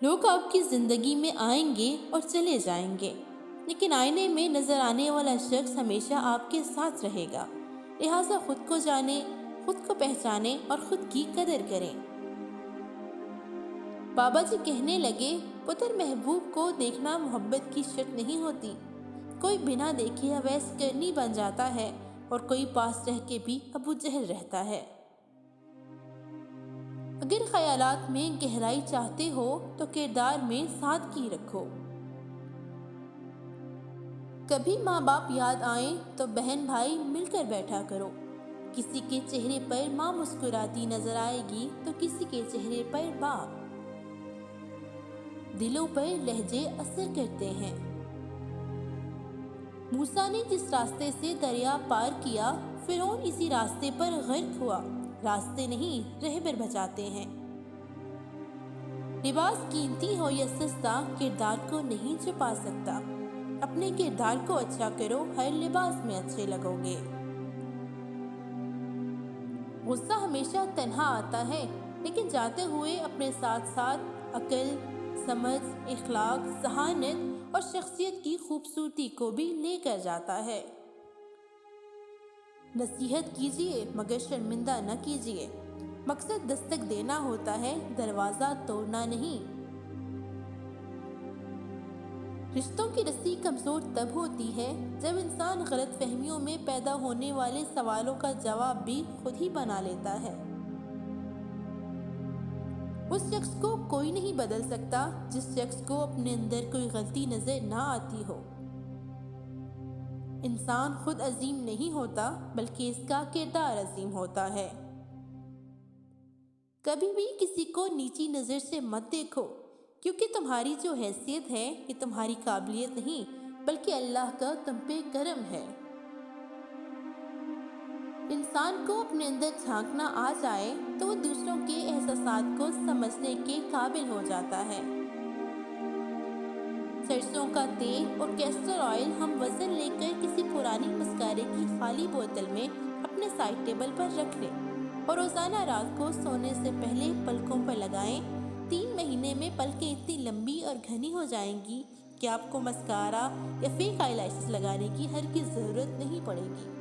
لوگ آپ کی زندگی میں آئیں گے اور چلے جائیں گے، لیکن آئینے میں نظر آنے والا شخص ہمیشہ آپ کے ساتھ رہے گا۔ لہٰذا خود کو جانیں، خود کو پہچانیں اور خود کی قدر کریں۔ بابا جی کہنے لگے، پتر محبوب کو دیکھنا محبت کی شرط نہیں ہوتی۔ کوئی بنا دیکھے اویس کرنی بن جاتا ہے اور کوئی پاس رہ کے بھی ابو جہل رہتا ہے۔ اگر خیالات میں گہرائی چاہتے ہو تو کردار میں سادگی رکھو۔ کبھی ماں باپ یاد آئیں تو بہن بھائی مل کر بیٹھا کرو۔ کسی کے چہرے پر ماں مسکراتی نظر آئے گی تو کسی کے چہرے پر باپ۔ دلوں پر لہجے اثر کرتے ہیں۔ موسیٰ نے جس راستے سے دریا پار کیا، فرعون اسی راستے پر غرق ہوا۔ راستے نہیں، رہبر بچاتے ہیں۔ لباس قیمتی ہو یا سستا، کردار کو نہیں چھپا سکتا۔ اپنے کردار کو اچھا کرو، ہر لباس میں اچھے لگو گے۔ غصہ ہمیشہ تنہا آتا ہے، لیکن جاتے ہوئے اپنے ساتھ ساتھ عقل، سمجھ، اخلاق، ذہانت اور شخصیت کی خوبصورتی کو بھی لے کر جاتا ہے۔ نصیحت کیجیے مگر شرمندہ نہ کیجیے۔ مقصد دستک دینا ہوتا ہے، دروازہ توڑنا نہیں۔ رشتوں کی رسی کمزور تب ہوتی ہے جب انسان غلط فہمیوں میں پیدا ہونے والے سوالوں کا جواب بھی خود ہی بنا لیتا ہے۔ اس شخص کو کوئی نہیں بدل سکتا جس شخص کو اپنے اندر کوئی غلطی نظر نہ آتی ہو۔ انسان خود عظیم نہیں ہوتا بلکہ اس کا کردار عظیم ہوتا ہے۔ کبھی بھی کسی کو نیچی نظر سے مت دیکھو، کیونکہ تمہاری جو حیثیت ہے یہ تمہاری قابلیت نہیں بلکہ اللہ کا تم پہ کرم ہے۔ انسان کو اپنے اندر جھانکنا آ جائے تو وہ دوسروں کے احساسات کو سمجھنے کے قابل ہو جاتا ہے۔ سرسوں کا تیل اور کیسٹر آئل ہم وزن لے کر کسی پرانی مسکارے کی خالی بوتل میں اپنے سائڈ ٹیبل پر رکھ لیں اور روزانہ رات کو سونے سے پہلے پلکوں پر لگائیں۔ 3 مہینے میں پلکیں اتنی لمبی اور گھنی ہو جائیں گی کہ آپ کو مسکارا یا فیک آئی لاشز لگانے کی ہرگز ضرورت نہیں پڑے گی۔